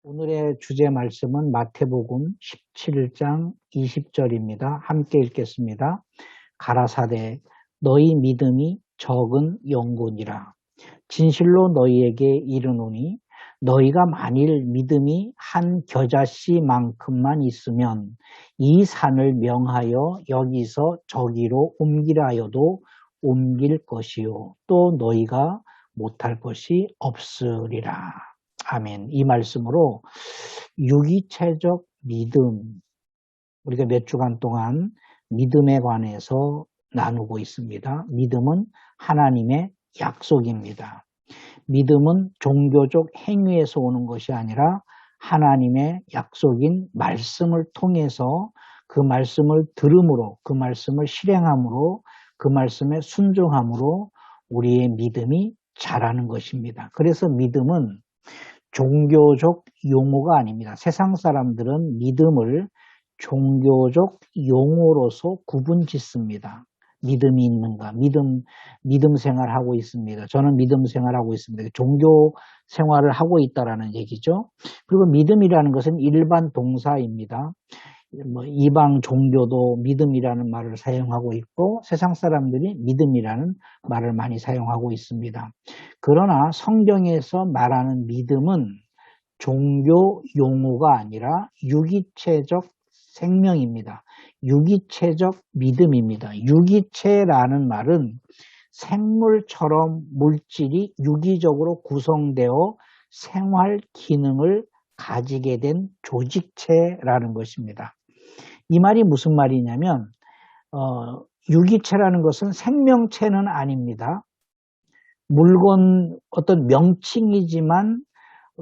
오늘의 주제 말씀은 마태복음 17장 20절입니다. 함께 읽겠습니다. 가라사대 너희 믿음이 적은 영혼이라. 진실로 너희에게 이르노니 너희가 만일 믿음이 한 겨자씨만큼만 있으면 이 산을 명하여 여기서 저기로 옮기라 하여도 옮길 것이요 또 너희가 못할 것이 없으리라. 아멘. 이 말씀으로 유기체적 믿음, 우리가 몇 주간 동안 믿음에 관해서 나누고 있습니다. 믿음은 하나님의 약속입니다. 믿음은 종교적 행위에서 오는 것이 아니라 하나님의 약속인 말씀을 통해서 그 말씀을 들음으로, 그 말씀을 실행함으로, 그 말씀에 순종함으로 우리의 믿음이 자라는 것입니다. 그래서 믿음은 종교적 용어가 아닙니다. 세상 사람들은 믿음을 종교적 용어로서 구분짓습니다. 믿음이 있는가? 믿음 생활하고 있습니다. 저는 믿음 생활하고 있습니다. 종교 생활을 하고 있다라는 얘기죠. 그리고 믿음이라는 것은 일반 동사입니다. 이방 종교도 믿음이라는 말을 사용하고 있고 세상 사람들이 믿음이라는 말을 많이 사용하고 있습니다. 그러나 성경에서 말하는 믿음은 종교 용어가 아니라 유기체적 생명입니다. 유기체적 믿음입니다. 유기체라는 말은 생물처럼 물질이 유기적으로 구성되어 생활 기능을 가지게 된 조직체라는 것입니다. 이 말이 무슨 말이냐면 유기체라는 것은 생명체는 아닙니다. 물건 어떤 명칭이지만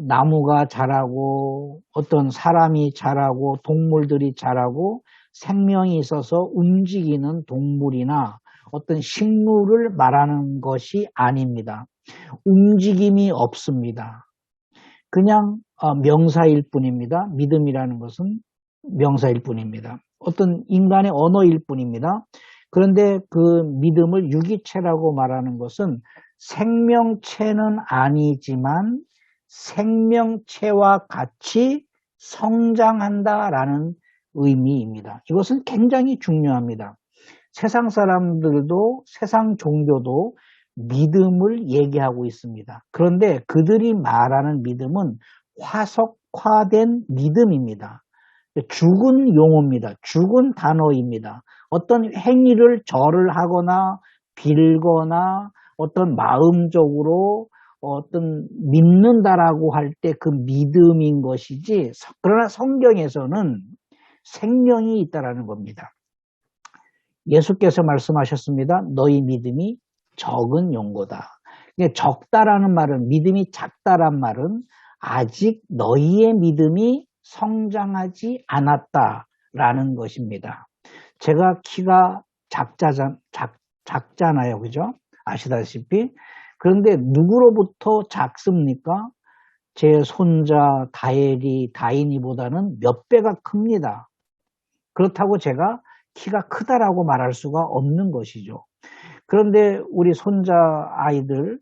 나무가 자라고 어떤 사람이 자라고 동물들이 자라고 생명이 있어서 움직이는 동물이나 어떤 식물을 말하는 것이 아닙니다. 움직임이 없습니다. 그냥 명사일 뿐입니다. 믿음이라는 것은 명사일 뿐입니다. 어떤 인간의 언어일 뿐입니다. 그런데 그 믿음을 유기체라고 말하는 것은 생명체는 아니지만 생명체와 같이 성장한다라는 의미입니다. 이것은 굉장히 중요합니다. 세상 사람들도 세상 종교도 믿음을 얘기하고 있습니다. 그런데 그들이 말하는 믿음은 화석화된 믿음입니다. 죽은 용어입니다. 죽은 단어입니다. 어떤 행위를 절을 하거나 빌거나 어떤 마음적으로 어떤 믿는다라고 할 때 그 믿음인 것이지, 그러나 성경에서는 생명이 있다라는 겁니다. 예수께서 말씀하셨습니다. 너희 믿음이 적은 용고다. 적다라는 말은, 믿음이 작다란 말은 아직 너희의 믿음이 성장하지 않았다라는 것입니다. 제가 키가 작잖아요. 그죠? 아시다시피. 그런데 누구로부터 작습니까? 제 손자 다인이보다는 몇 배가 큽니다. 그렇다고 제가 키가 크다라고 말할 수가 없는 것이죠. 그런데 우리 손자 아이들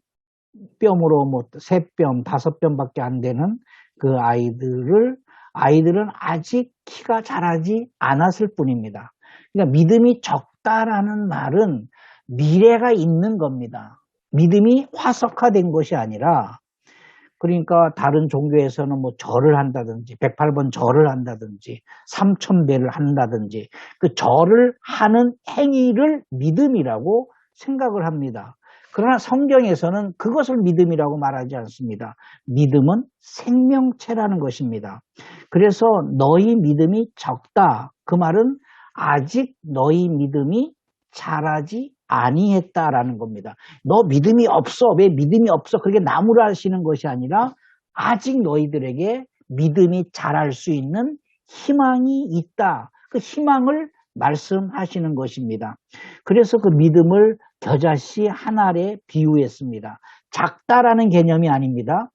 뼘으로 3뼘, 5뼘밖에 안 되는 그 아이들은 아직 키가 자라지 않았을 뿐입니다. 그러니까 믿음이 적다라는 말은 미래가 있는 겁니다. 믿음이 화석화된 것이 아니라, 그러니까 다른 종교에서는 절을 한다든지 108번 절을 한다든지 3000배를 한다든지 그 절을 하는 행위를 믿음이라고 생각을 합니다. 그러나 성경에서는 그것을 믿음이라고 말하지 않습니다. 믿음은 생명체라는 것입니다. 그래서 너희 믿음이 적다. 그 말은 아직 너희 믿음이 자라지 아니했다라는 겁니다. 너 믿음이 없어. 왜 믿음이 없어? 그렇게 나무라 하시는 것이 아니라 아직 너희들에게 믿음이 자랄 수 있는 희망이 있다. 그 희망을 말씀하시는 것입니다. 그래서 그 믿음을 겨자씨 한 알에 비유했습니다. 작다라는 개념이 아닙니다.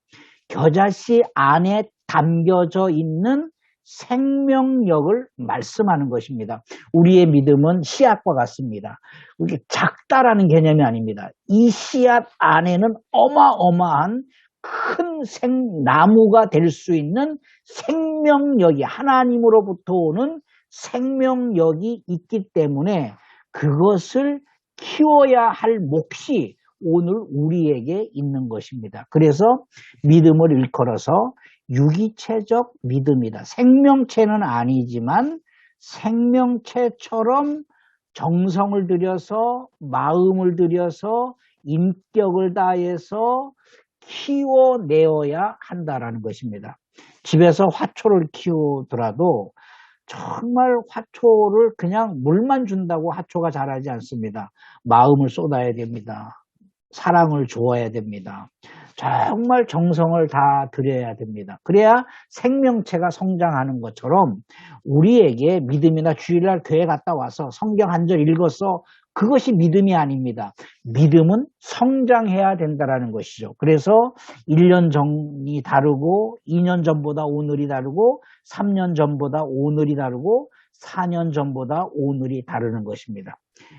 겨자씨 안에 담겨져 있는 생명력을 말씀하는 것입니다. 우리의 믿음은 씨앗과 같습니다. 이게 작다라는 개념이 아닙니다. 이 씨앗 안에는 어마어마한 큰 나무가 될 수 있는 생명력이 하나님으로부터 오는 생명력이 있기 때문에 그것을 키워야 할 몫이 오늘 우리에게 있는 것입니다. 그래서 믿음을 일컬어서 유기체적 믿음이다. 생명체는 아니지만 생명체처럼 정성을 들여서 마음을 들여서 인격을 다해서 키워내어야 한다라는 것입니다. 집에서 화초를 키우더라도 정말 화초를 그냥 물만 준다고 화초가 자라지 않습니다. 마음을 쏟아야 됩니다. 사랑을 주어야 됩니다. 정말 정성을 다 들여야 됩니다. 그래야 생명체가 성장하는 것처럼 우리에게 믿음이나 주일날 교회 갔다 와서 성경 한 절 읽어서 그것이 믿음이 아닙니다. 믿음은 성장해야 된다는 것이죠. 그래서 1년 전이 다르고 2년 전보다 오늘이 다르고 3년 전보다 오늘이 다르고 4년 전보다 오늘이 다르는 것입니다.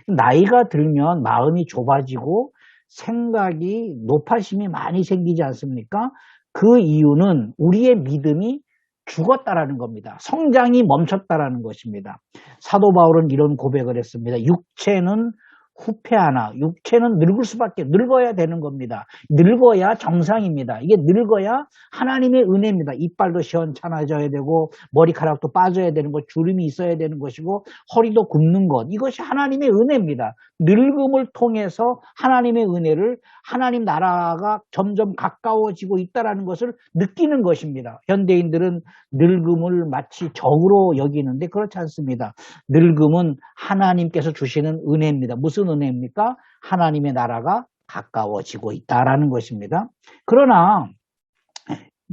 나이가 들면 마음이 좁아지고 생각이 노파심이 많이 생기지 않습니까? 그 이유는 우리의 믿음이 죽었다라는 겁니다. 성장이 멈췄다라는 것입니다. 사도 바울은 이런 고백을 했습니다. 육체는 후패하나 육체는 늙을 수밖에 늙어야 되는 겁니다. 늙어야 정상입니다. 이게 늙어야 하나님의 은혜입니다. 이빨도 시원찮아져야 되고 머리카락도 빠져야 되는 것, 주름이 있어야 되는 것이고 허리도 굽는 것, 이것이 하나님의 은혜입니다. 늙음을 통해서 하나님의 은혜를 하나님 나라가 점점 가까워지고 있다는 것을 느끼는 것입니다. 현대인들은 늙음을 마치 적으로 여기는데 그렇지 않습니다. 늙음은 하나님께서 주시는 은혜입니다. 무슨 은혜입니까? 하나님의 나라가 가까워지고 있다라는 것입니다. 그러나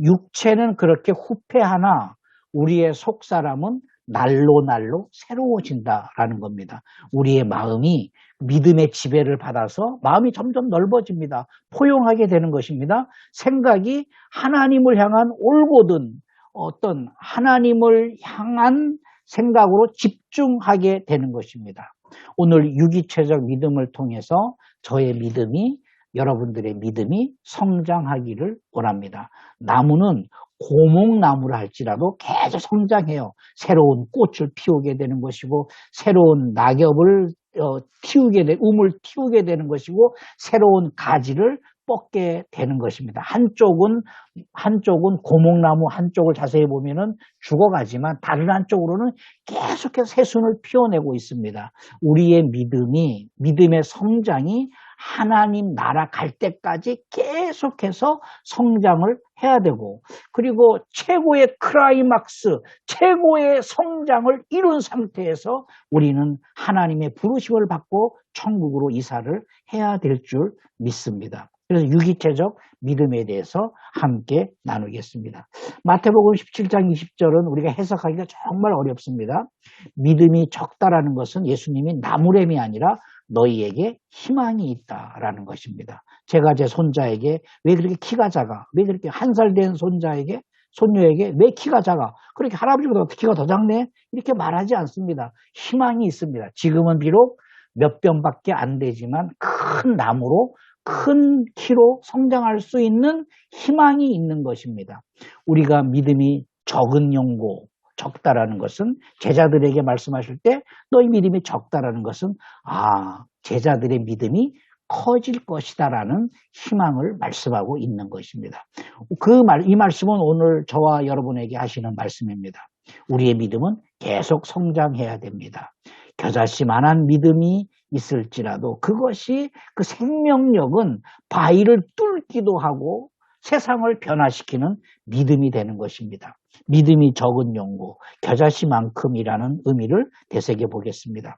육체는 그렇게 후패하나 우리의 속사람은 날로 날로 새로워진다라는 겁니다. 우리의 마음이 믿음의 지배를 받아서 마음이 점점 넓어집니다. 포용하게 되는 것입니다. 생각이 하나님을 향한 올곧은 어떤 하나님을 향한 생각으로 집중하게 되는 것입니다. 오늘 유기체적 믿음을 통해서 저의 믿음이, 여러분들의 믿음이 성장하기를 원합니다. 나무는 고목나무라 할지라도 계속 성장해요. 새로운 꽃을 피우게 되는 것이고 새로운 낙엽을 um을 틔우게 되는 것이고 새로운 가지를 뻗게 되는 것입니다. 한쪽은 고목나무 한쪽을 자세히 보면은 죽어가지만 다른 한쪽으로는 계속해서 새순을 피워내고 있습니다. 우리의 믿음의 성장이 하나님 나라 갈 때까지 계속해서 성장을 해야 되고, 그리고 최고의 클라이막스, 최고의 성장을 이룬 상태에서 우리는 하나님의 부르심을 받고 천국으로 이사를 해야 될 줄 믿습니다. 그래서 유기체적 믿음에 대해서 함께 나누겠습니다. 마태복음 17장 20절은 우리가 해석하기가 정말 어렵습니다. 믿음이 적다라는 것은 예수님이 나무램이 아니라 너희에게 희망이 있다라는 것입니다. 제가 제 손자에게 왜 그렇게 키가 작아? 왜 그렇게 1살 된 손녀에게 왜 키가 작아? 그렇게 할아버지보다 키가 더 작네? 이렇게 말하지 않습니다. 희망이 있습니다. 지금은 비록 몇 병밖에 안 되지만 큰 나무로 큰 키로 성장할 수 있는 희망이 있는 것입니다. 우리가 믿음이 적다라는 것은 제자들에게 말씀하실 때 너희 믿음이 적다라는 것은 제자들의 믿음이 커질 것이다라는 희망을 말씀하고 있는 것입니다. 이 말씀은 오늘 저와 여러분에게 하시는 말씀입니다. 우리의 믿음은 계속 성장해야 됩니다. 겨자씨만한 믿음이 있을지라도 그것이 그 생명력은 바위를 뚫기도 하고 세상을 변화시키는 믿음이 되는 것입니다. 믿음이 적은 용고, 겨자씨만큼이라는 의미를 되새겨 보겠습니다.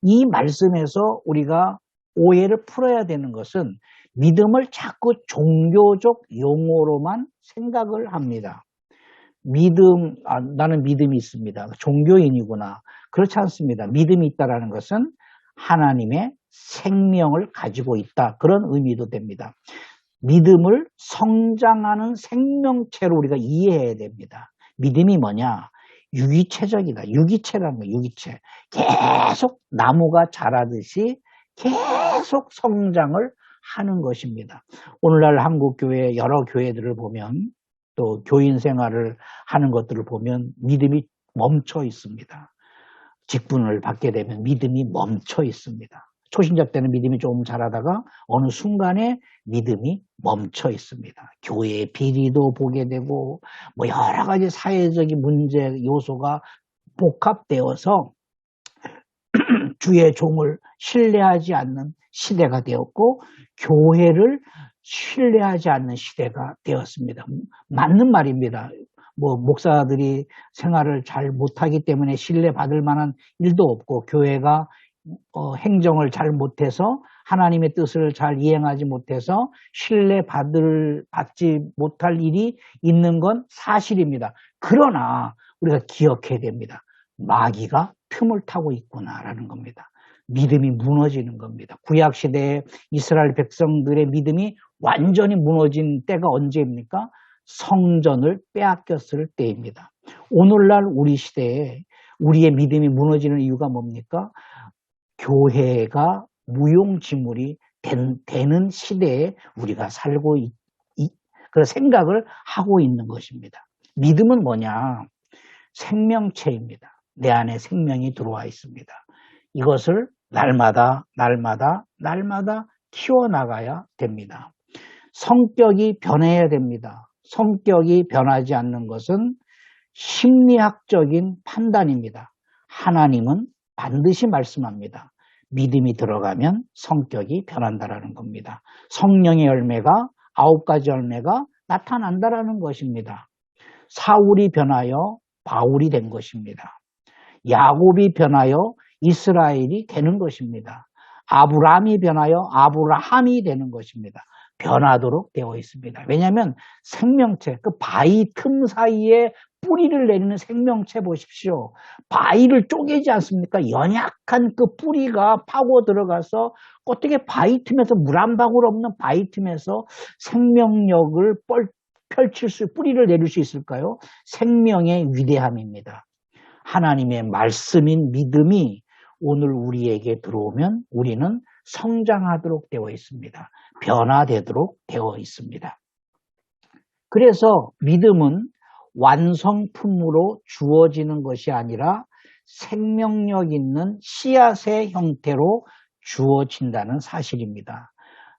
이 말씀에서 우리가 오해를 풀어야 되는 것은 믿음을 자꾸 종교적 용어로만 생각을 합니다. 나는 믿음이 있습니다. 종교인이구나. 그렇지 않습니다. 믿음이 있다는 것은 하나님의 생명을 가지고 있다. 그런 의미도 됩니다. 믿음을 성장하는 생명체로 우리가 이해해야 됩니다. 믿음이 뭐냐? 유기체적이다. 유기체라는 거예요. 유기체. 계속 나무가 자라듯이 계속 성장을 하는 것입니다. 오늘날 한국교회 여러 교회들을 보면 또 교인 생활을 하는 것들을 보면 믿음이 멈춰 있습니다. 직분을 받게 되면 믿음이 멈춰 있습니다. 초신자 때는 믿음이 조금 자라다가 어느 순간에 믿음이 멈춰 있습니다. 교회의 비리도 보게 되고 뭐 여러 가지 사회적인 문제 요소가 복합되어서 주의 종을 신뢰하지 않는 시대가 되었고 교회를 신뢰하지 않는 시대가 되었습니다. 맞는 말입니다. 뭐 목사들이 생활을 잘 못하기 때문에 신뢰받을 만한 일도 없고 교회가 행정을 잘 못해서 하나님의 뜻을 잘 이행하지 못해서 받지 못할 일이 있는 건 사실입니다. 그러나 우리가 기억해야 됩니다. 마귀가 틈을 타고 있구나라는 겁니다. 믿음이 무너지는 겁니다. 구약시대에 이스라엘 백성들의 믿음이 완전히 무너진 때가 언제입니까? 성전을 빼앗겼을 때입니다. 오늘날 우리 시대에 우리의 믿음이 무너지는 이유가 뭡니까? 교회가 무용지물이 되는 시대에 우리가 살고 그런 생각을 하고 있는 것입니다. 믿음은 뭐냐? 생명체입니다. 내 안에 생명이 들어와 있습니다. 이것을 날마다 키워나가야 됩니다. 성격이 변해야 됩니다. 성격이 변하지 않는 것은 심리학적인 판단입니다. 하나님은 반드시 말씀합니다. 믿음이 들어가면 성격이 변한다라는 겁니다. 성령의 열매가 9가지 열매가 나타난다라는 것입니다. 사울이 변하여 바울이 된 것입니다. 야곱이 변하여 이스라엘이 되는 것입니다. 아브라함이 변하여 아브라함이 되는 것입니다. 변하도록 되어 있습니다. 왜냐하면 생명체, 그 바위 틈 사이에 뿌리를 내리는 생명체 보십시오. 바위를 쪼개지 않습니까? 연약한 그 뿌리가 파고 들어가서 어떻게 바위 틈에서 물 한 방울 없는 바위 틈에서 생명력을 펼칠 뿌리를 내릴 수 있을까요? 생명의 위대함입니다. 하나님의 말씀인 믿음이 오늘 우리에게 들어오면 우리는 성장하도록 되어 있습니다. 변화되도록 되어 있습니다. 그래서 믿음은 완성품으로 주어지는 것이 아니라 생명력 있는 씨앗의 형태로 주어진다는 사실입니다.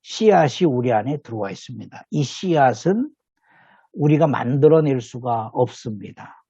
씨앗이 우리 안에 들어와 있습니다. 이 씨앗은 우리가 만들어낼 수가 없습니다.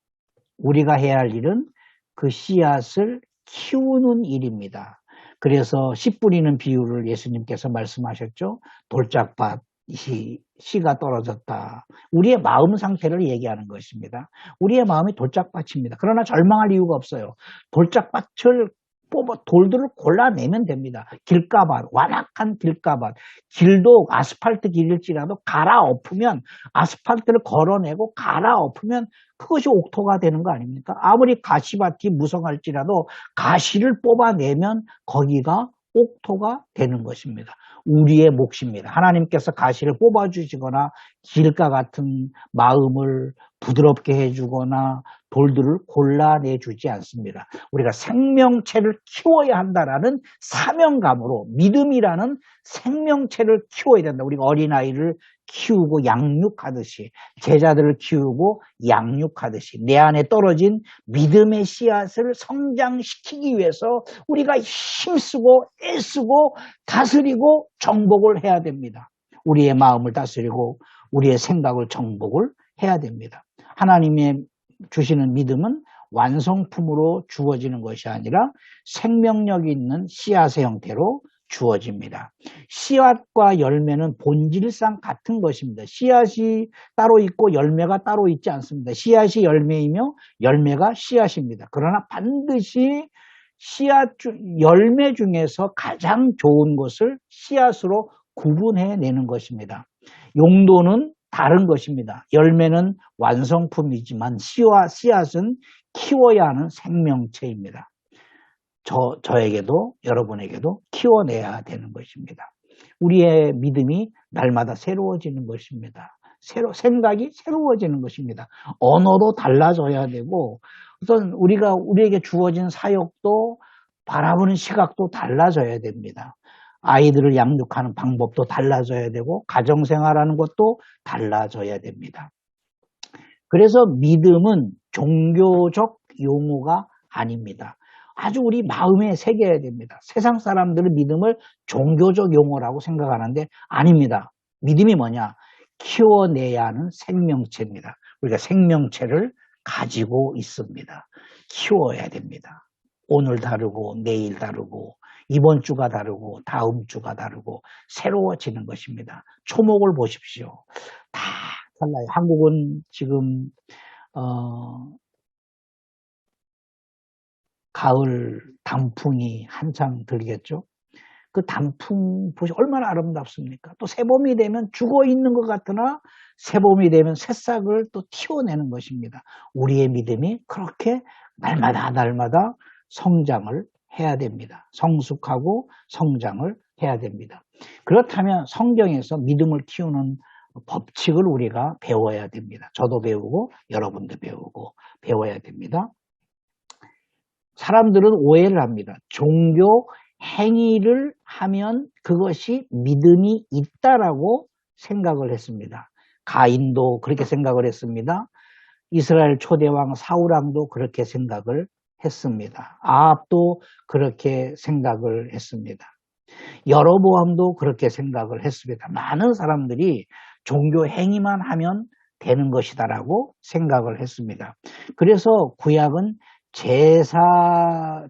우리가 해야 할 일은 그 씨앗을 키우는 일입니다. 그래서 씨 뿌리는 비유를 예수님께서 말씀하셨죠. 돌짝밭이 씨가 떨어졌다. 우리의 마음 상태를 얘기하는 것입니다. 우리의 마음이 돌짝밭입니다. 그러나 절망할 이유가 없어요. 돌짝밭을 돌들을 골라내면 됩니다. 길가밭, 완악한 길가밭, 길도 아스팔트 길일지라도 갈아엎으면 아스팔트를 걸어내고 갈아엎으면 그것이 옥토가 되는 거 아닙니까? 아무리 가시밭이 무성할지라도 가시를 뽑아내면 거기가 옥토가 되는 것입니다. 우리의 몫입니다. 하나님께서 가시를 뽑아주시거나 길가 같은 마음을 부드럽게 해주거나 돌들을 골라내주지 않습니다. 우리가 생명체를 키워야 한다라는 사명감으로 믿음이라는 생명체를 키워야 된다. 우리가 어린아이를 키우고 양육하듯이 제자들을 키우고 양육하듯이 내 안에 떨어진 믿음의 씨앗을 성장시키기 위해서 우리가 힘쓰고 애쓰고 다스리고 정복을 해야 됩니다. 우리의 마음을 다스리고 우리의 생각을 정복을 해야 됩니다. 하나님의 주시는 믿음은 완성품으로 주어지는 것이 아니라 생명력 있는 씨앗의 형태로 주어집니다. 씨앗과 열매는 본질상 같은 것입니다. 씨앗이 따로 있고 열매가 따로 있지 않습니다. 씨앗이 열매이며 열매가 씨앗입니다. 그러나 반드시 열매 중에서 가장 좋은 것을 씨앗으로 구분해내는 것입니다. 용도는 다른 것입니다. 열매는 완성품이지만 씨앗은 키워야 하는 생명체입니다. 저에게도 여러분에게도 키워내야 되는 것입니다. 우리의 믿음이 날마다 새로워지는 것입니다. 생각이 새로워지는 것입니다. 언어도 달라져야 되고 우선 우리에게 주어진 사역도 바라보는 시각도 달라져야 됩니다. 아이들을 양육하는 방법도 달라져야 되고 가정생활하는 것도 달라져야 됩니다. 그래서 믿음은 종교적 용어가 아닙니다. 아주 우리 마음에 새겨야 됩니다. 세상 사람들은 믿음을 종교적 용어라고 생각하는데 아닙니다. 믿음이 뭐냐? 키워내야 하는 생명체입니다. 우리가 생명체를 가지고 있습니다. 키워야 됩니다. 오늘 다르고 내일 다르고 이번 주가 다르고 다음 주가 다르고 새로워지는 것입니다. 초목을 보십시오. 다 달라요. 한국은 지금 가을 단풍이 한창 들겠죠. 그 단풍 보시 얼마나 아름답습니까? 또 새봄이 되면 죽어 있는 것 같으나 새봄이 되면 새싹을 또 틔워내는 것입니다. 우리의 믿음이 그렇게 날마다 성장을 해야 됩니다. 성숙하고 성장을 해야 됩니다. 그렇다면 성경에서 믿음을 키우는 법칙을 우리가 배워야 됩니다. 저도 배우고 여러분도 배우고 배워야 됩니다. 사람들은 오해를 합니다. 종교 행위를 하면 그것이 믿음이 있다라고 생각을 했습니다. 가인도 그렇게 생각을 했습니다. 이스라엘 초대왕 사울왕도 그렇게 생각을 했습니다. 아합도 그렇게 생각을 했습니다. 여로보암도 그렇게 생각을 했습니다. 많은 사람들이 종교 행위만 하면 되는 것이다라고 생각을 했습니다. 그래서 구약은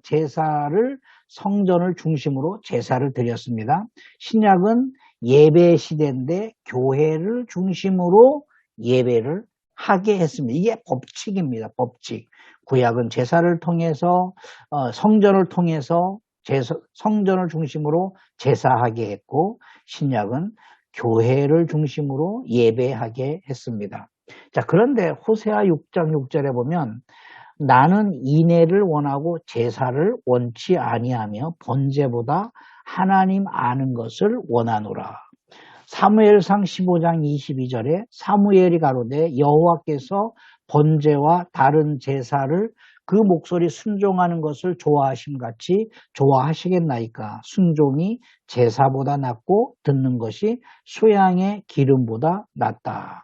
제사를 성전을 중심으로 제사를 드렸습니다. 신약은 예배 시대인데 교회를 중심으로 예배를 하게 했습니다. 이게 법칙입니다. 법칙. 구약은 제사를 통해서 성전을 통해서 성전을 중심으로 제사하게 했고 신약은 교회를 중심으로 예배하게 했습니다. 자, 그런데 호세아 6장 6절에 보면 나는 인애를 원하고 제사를 원치 아니하며 번제보다 하나님 아는 것을 원하노라. 사무엘상 15장 22절에 사무엘이 가로되 여호와께서 번제와 다른 제사를 그 목소리 순종하는 것을 좋아하심같이 좋아하시겠나이까. 순종이 제사보다 낫고 듣는 것이 수양의 기름보다 낫다.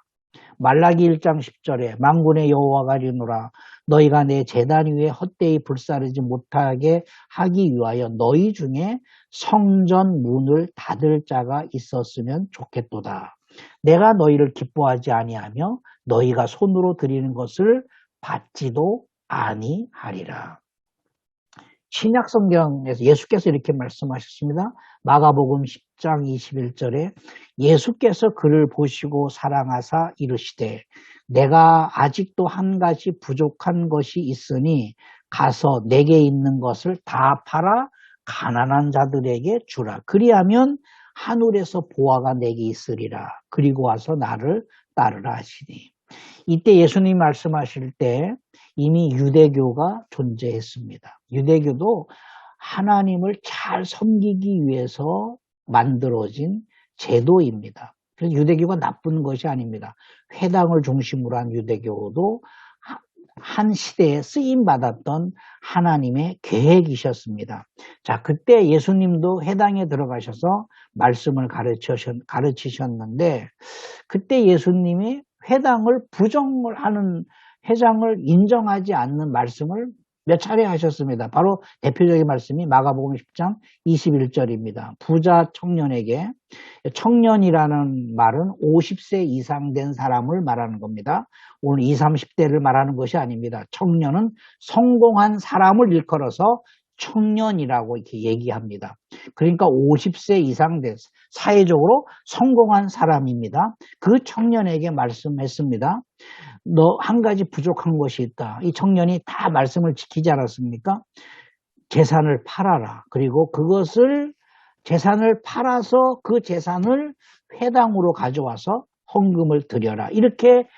말라기 1장 10절에 만군의 여호와가 이르노라 너희가 내 제단 위에 헛되이 불사르지 못하게 하기 위하여 너희 중에 성전 문을 닫을 자가 있었으면 좋겠도다. 내가 너희를 기뻐하지 아니하며 너희가 손으로 드리는 것을 받지도 아니하리라. 신약 성경에서 예수께서 이렇게 말씀하셨습니다. 마가복음 10장 21절에 예수께서 그를 보시고 사랑하사 이르시되 내가 아직도 한 가지 부족한 것이 있으니 가서 내게 있는 것을 다 팔아 가난한 자들에게 주라. 그리하면 하늘에서 보화가 내게 있으리라. 그리고 와서 나를 따르라 하시니. 이때 예수님 말씀하실 때 이미 유대교가 존재했습니다. 유대교도 하나님을 잘 섬기기 위해서 만들어진 제도입니다. 그래서 유대교가 나쁜 것이 아닙니다. 회당을 중심으로 한 유대교도 한 시대에 쓰임받았던 하나님의 계획이셨습니다. 자, 그때 예수님도 회당에 들어가셔서 말씀을 가르치셨는데 그때 예수님이 회당을 부정을 하는 회장을 인정하지 않는 말씀을 몇 차례 하셨습니다. 바로 대표적인 말씀이 마가복음 10장 21절입니다. 부자 청년에게 청년이라는 말은 50세 이상 된 사람을 말하는 겁니다. 오늘 20, 30대를 말하는 것이 아닙니다. 청년은 성공한 사람을 일컬어서 청년이라고 이렇게 얘기합니다. 그러니까 50세 이상 된 사회적으로 성공한 사람입니다. 그 청년에게 말씀했습니다. 너 한 가지 부족한 것이 있다. 이 청년이 다 말씀을 지키지 않았습니까? 재산을 팔아라. 그리고 재산을 팔아서 그 재산을 회당으로 가져와서 헌금을 드려라. 이렇게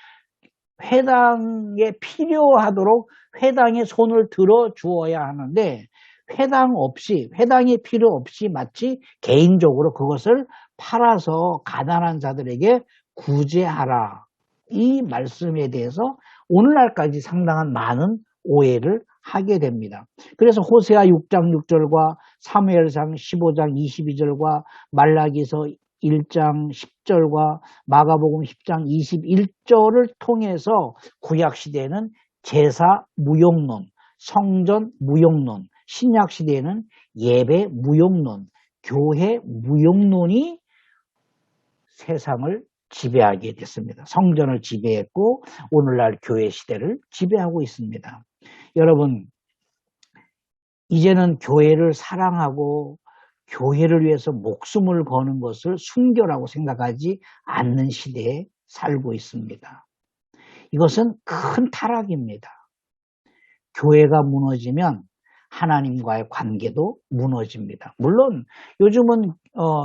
회당에 필요하도록 회당에 손을 들어 주어야 하는데 회당이 필요 없이 마치 개인적으로 그것을 팔아서 가난한 자들에게 구제하라. 이 말씀에 대해서 오늘날까지 상당한 많은 오해를 하게 됩니다. 그래서 호세아 6장 6절과 사무엘상 15장 22절과 말라기서 1장 10절과 마가복음 10장 21절을 통해서 구약시대에는 제사 무용론, 성전 무용론, 신약시대에는 예배 무용론, 교회 무용론이 세상을 지배하게 됐습니다. 성전을 지배했고 오늘날 교회 시대를 지배하고 있습니다. 여러분, 이제는 교회를 사랑하고 교회를 위해서 목숨을 거는 것을 순교라고 생각하지 않는 시대에 살고 있습니다. 이것은 큰 타락입니다. 교회가 무너지면 하나님과의 관계도 무너집니다. 물론 요즘은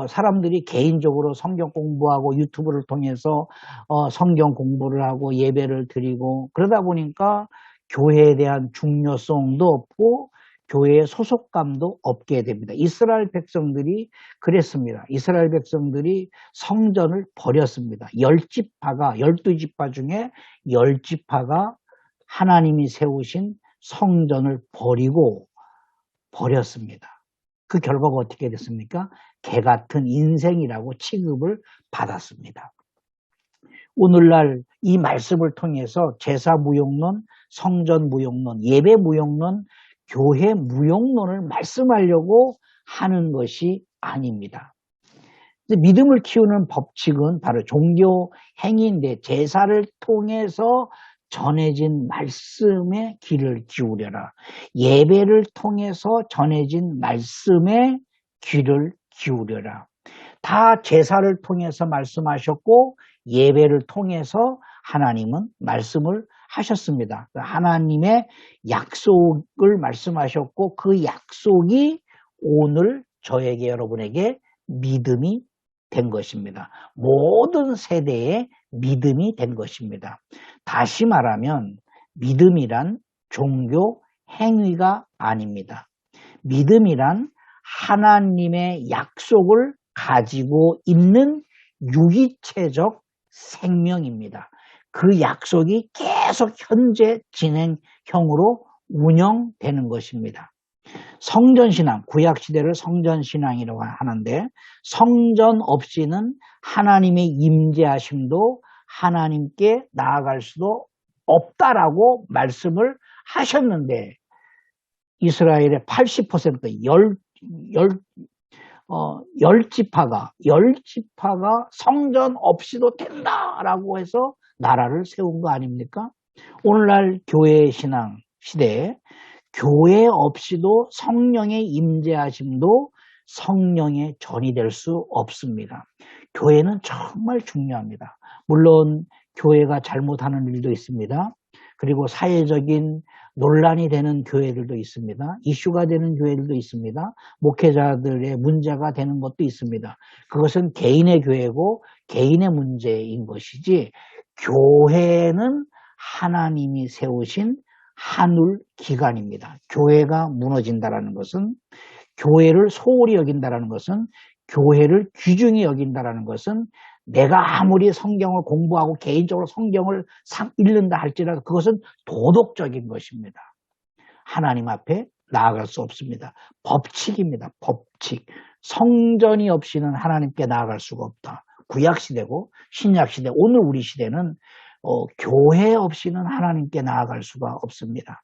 사람들이 개인적으로 성경 공부하고 유튜브를 통해서 성경 공부를 하고 예배를 드리고 그러다 보니까 교회에 대한 중요성도 없고 교회의 소속감도 없게 됩니다. 이스라엘 백성들이 그랬습니다. 이스라엘 백성들이 성전을 버렸습니다. 10지파가 12지파 중에 10지파가 하나님이 세우신 성전을 버렸습니다. 그 결과가 어떻게 됐습니까? 개 같은 인생이라고 취급을 받았습니다. 오늘날 이 말씀을 통해서 제사 무용론, 성전 무용론, 예배 무용론, 교회 무용론을 말씀하려고 하는 것이 아닙니다. 믿음을 키우는 법칙은 바로 종교 행위인데 제사를 통해서 전해진 말씀에 귀를 기울여라. 예배를 통해서 전해진 말씀에 귀를 기울여라. 다 제사를 통해서 말씀하셨고 예배를 통해서 하나님은 말씀을 하셨습니다. 하나님의 약속을 말씀하셨고 그 약속이 오늘 저에게 여러분에게 믿음이 된 것입니다. 모든 세대의 믿음이 된 것입니다. 다시 말하면 믿음이란 종교 행위가 아닙니다. 믿음이란 하나님의 약속을 가지고 있는 유기체적 생명입니다. 그 약속이 계속 현재 진행형으로 운영되는 것입니다. 성전신앙, 구약시대를 성전신앙이라고 하는데 성전 없이는 하나님의 임재하심도 하나님께 나아갈 수도 없다라고 말씀을 하셨는데 이스라엘의 80% 10지파가 성전 없이도 된다라고 해서 나라를 세운 거 아닙니까? 오늘날 교회 신앙 시대에 교회 없이도 성령의 임재하심도 성령의 전이 될 수 없습니다. 교회는 정말 중요합니다. 물론 교회가 잘못하는 일도 있습니다. 그리고 사회적인 논란이 되는 교회들도 있습니다. 이슈가 되는 교회들도 있습니다. 목회자들의 문제가 되는 것도 있습니다. 그것은 개인의 교회고 개인의 문제인 것이지 교회는 하나님이 세우신 한울 기관입니다. 교회가 무너진다는 것은 교회를 소홀히 여긴다는 것은 교회를 귀중히 여긴다는 것은 내가 아무리 성경을 공부하고 개인적으로 성경을 읽는다 할지라도 그것은 도덕적인 것입니다. 하나님 앞에 나아갈 수 없습니다. 법칙입니다. 법칙. 성전이 없이는 하나님께 나아갈 수가 없다. 구약시대고 신약시대, 오늘 우리 시대는 교회 없이는 하나님께 나아갈 수가 없습니다.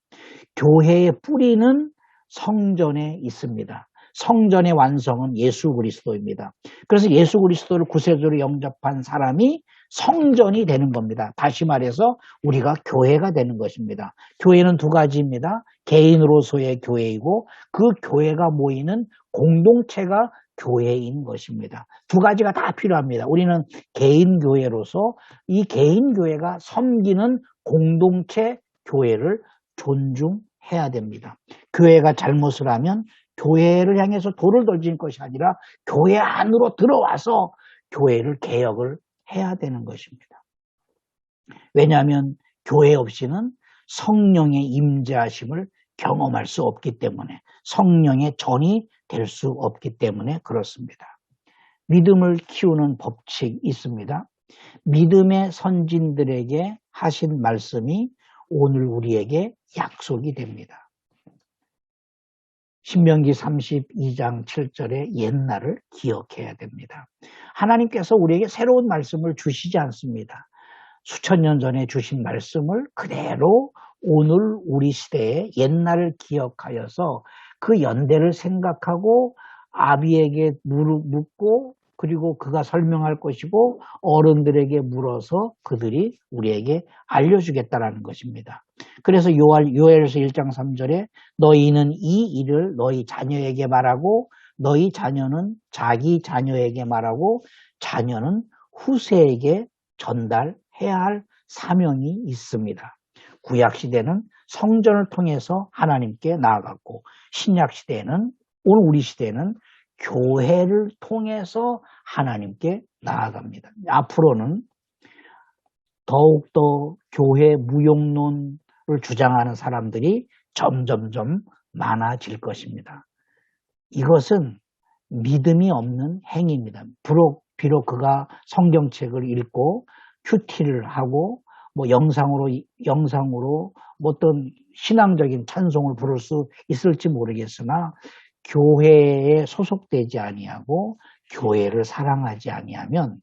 교회의 뿌리는 성전에 있습니다. 성전의 완성은 예수 그리스도입니다. 그래서 예수 그리스도를 구세주로 영접한 사람이 성전이 되는 겁니다. 다시 말해서 우리가 교회가 되는 것입니다. 교회는 두 가지입니다. 개인으로서의 교회이고 그 교회가 모이는 공동체가 교회인 것입니다. 두 가지가 다 필요합니다. 우리는 개인 교회로서 이 개인 교회가 섬기는 공동체 교회를 존중해야 됩니다. 교회가 잘못을 하면 교회를 향해서 돌을 던질 것이 아니라 교회 안으로 들어와서 교회를 개혁을 해야 되는 것입니다. 왜냐하면 교회 없이는 성령의 임재하심을 경험할 수 없기 때문에 성령의 전이 될 수 없기 때문에 그렇습니다. 믿음을 키우는 법칙이 있습니다. 믿음의 선진들에게 하신 말씀이 오늘 우리에게 약속이 됩니다. 신명기 32장 7절의 옛날을 기억해야 됩니다. 하나님께서 우리에게 새로운 말씀을 주시지 않습니다. 수천 년 전에 주신 말씀을 그대로 오늘 우리 시대의 옛날을 기억하여서 그 연대를 생각하고 아비에게 묻고 그리고 그가 설명할 것이고 어른들에게 물어서 그들이 우리에게 알려주겠다라는 것입니다. 그래서 요엘서 1장 3절에 너희는 이 일을 너희 자녀에게 말하고 너희 자녀는 자기 자녀에게 말하고 자녀는 후세에게 전달해야 할 사명이 있습니다. 구약시대는 성전을 통해서 하나님께 나아갔고 신약시대에는 오늘 우리 시대는 교회를 통해서 하나님께 나아갑니다. 앞으로는 더욱더 교회 무용론을 주장하는 사람들이 점점점 많아질 것입니다. 이것은 믿음이 없는 행위입니다. 비록 그가 성경책을 읽고 큐티를 하고 뭐 영상으로 어떤 신앙적인 찬송을 부를 수 있을지 모르겠으나 교회에 소속되지 아니하고 교회를 사랑하지 아니하면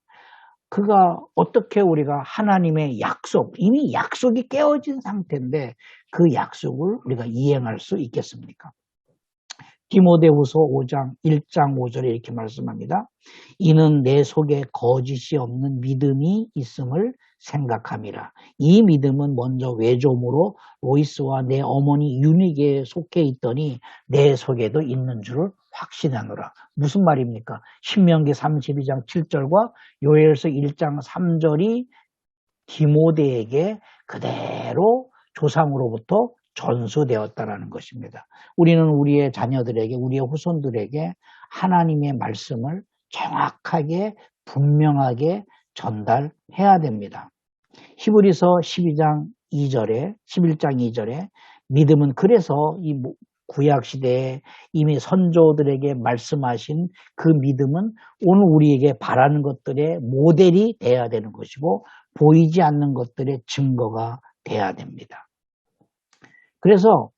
그가 어떻게 우리가 하나님의 약속, 이미 약속이 깨어진 상태인데 그 약속을 우리가 이행할 수 있겠습니까? 디모데후서 1장 5절에 이렇게 말씀합니다. 이는 내 속에 거짓이 없는 믿음이 있음을 생각함이라. 이 믿음은 먼저 외조모로 로이스와 내 어머니 유니게에 속해 있더니 내 속에도 있는 줄을 확신하노라. 무슨 말입니까? 신명기 32장 7절과 요엘서 1장 3절이 디모데에게 그대로 조상으로부터 전수되었다라는 것입니다. 우리는 우리의 자녀들에게, 우리의 후손들에게 하나님의 말씀을 정확하게, 분명하게 전달해야 됩니다. 히브리서 11장 2절에 믿음은 그래서 이 구약시대에 이미 선조들에게 말씀하신 그 믿음은 오늘 우리에게 바라는 것들의 모델이 돼야 되는 것이고 보이지 않는 것들의 증거가 돼야 됩니다. 그래서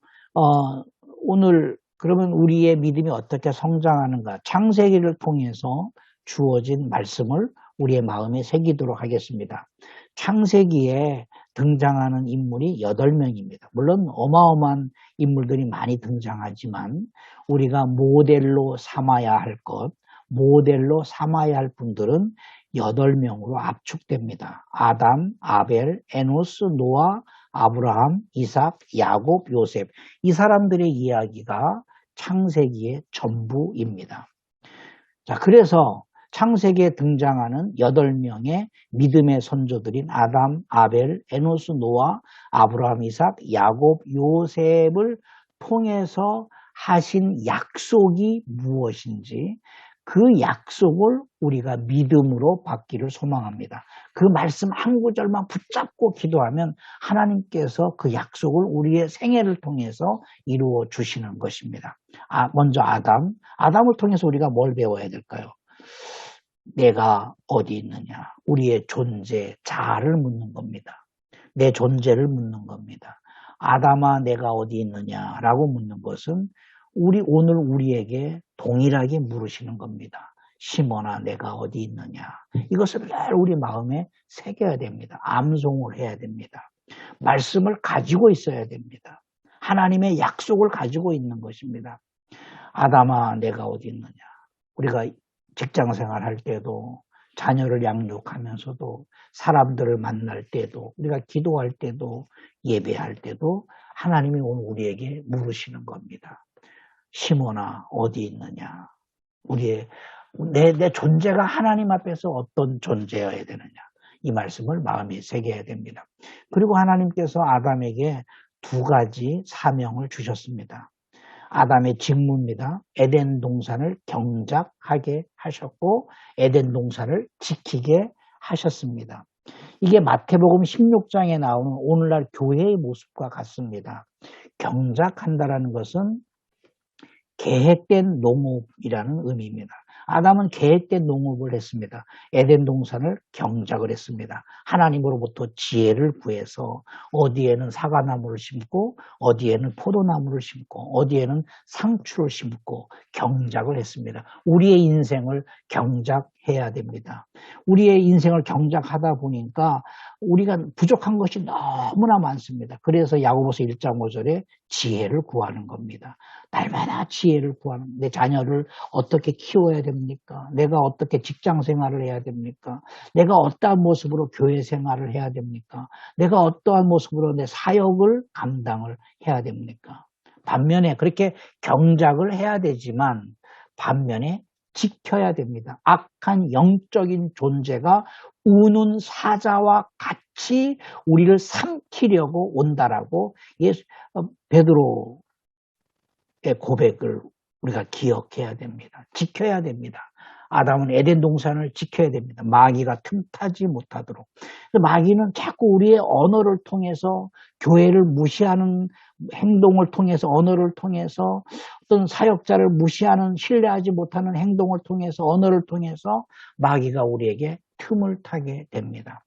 오늘 그러면 우리의 믿음이 어떻게 성장하는가? 창세기를 통해서 주어진 말씀을 우리의 마음에 새기도록 하겠습니다. 창세기에 등장하는 인물이 8명입니다. 물론 어마어마한 인물들이 많이 등장하지만 우리가 모델로 삼아야 할 분들은 8명으로 압축됩니다. 아담, 아벨, 에노스, 노아, 아브라함, 이삭, 야곱, 요셉. 이 사람들의 이야기가 창세기의 전부입니다. 자, 그래서 창세기에 등장하는 8명의 믿음의 선조들인 아담, 아벨, 에노스, 노아, 아브라함, 이삭, 야곱, 요셉을 통해서 하신 약속이 무엇인지 그 약속을 우리가 믿음으로 받기를 소망합니다. 그 말씀 한 구절만 붙잡고 기도하면 하나님께서 그 약속을 우리의 생애를 통해서 이루어 주시는 것입니다. 먼저 아담을 통해서 우리가 뭘 배워야 될까요? 내가 어디 있느냐, 우리의 존재, 자아를 묻는 겁니다. 내 존재를 묻는 겁니다. 아담아 내가 어디 있느냐라고 묻는 것은 오늘 우리에게 동일하게 물으시는 겁니다. 시몬아 내가 어디 있느냐. 이것을 늘 우리 마음에 새겨야 됩니다. 암송을 해야 됩니다. 말씀을 가지고 있어야 됩니다. 하나님의 약속을 가지고 있는 것입니다. 아담아 내가 어디 있느냐. 우리가 직장생활 할 때도 자녀를 양육하면서도 사람들을 만날 때도 우리가 기도할 때도 예배할 때도 하나님이 오늘 우리에게 물으시는 겁니다. 시몬아 어디 있느냐. 내 존재가 하나님 앞에서 어떤 존재여야 되느냐. 이 말씀을 마음에 새겨야 됩니다. 그리고 하나님께서 아담에게 2가지 사명을 주셨습니다. 아담의 직무입니다. 에덴 동산을 경작하게 하셨고 에덴 동산을 지키게 하셨습니다. 이게 마태복음 16장에 나오는 오늘날 교회의 모습과 같습니다. 경작한다라는 것은 계획된 농업이라는 의미입니다. 아담은 계획된 농업을 했습니다. 에덴 동산을 경작을 했습니다. 하나님으로부터 지혜를 구해서 어디에는 사과나무를 심고 어디에는 포도나무를 심고 어디에는 상추를 심고 경작을 했습니다. 우리의 인생을 경작해야 됩니다. 우리의 인생을 경작하다 보니까 우리가 부족한 것이 너무나 많습니다. 그래서 야고보서 1장 5절에 지혜를 구하는 겁니다. 날마다 지혜를 구하는, 내 자녀를 어떻게 키워야 됩니까? 내가 어떻게 직장 생활을 해야 됩니까? 내가 어떠한 모습으로 교회 생활을 해야 됩니까? 내가 어떠한 모습으로 내 사역을 감당을 해야 됩니까? 반면에 그렇게 경작을 해야 되지만 반면에 지켜야 됩니다. 악한 영적인 존재가 우는 사자와 같이 우리를 삼키려고 온다라고 베드로의 고백을 우리가 기억해야 됩니다. 지켜야 됩니다. 아담은 에덴 동산을 지켜야 됩니다. 마귀가 틈타지 못하도록. 마귀는 자꾸 우리의 언어를 통해서 교회를 무시하는 행동을 통해서 언어를 통해서 어떤 사역자를 무시하는 신뢰하지 못하는 행동을 통해서 언어를 통해서 마귀가 우리에게 틈을 타게 됩니다.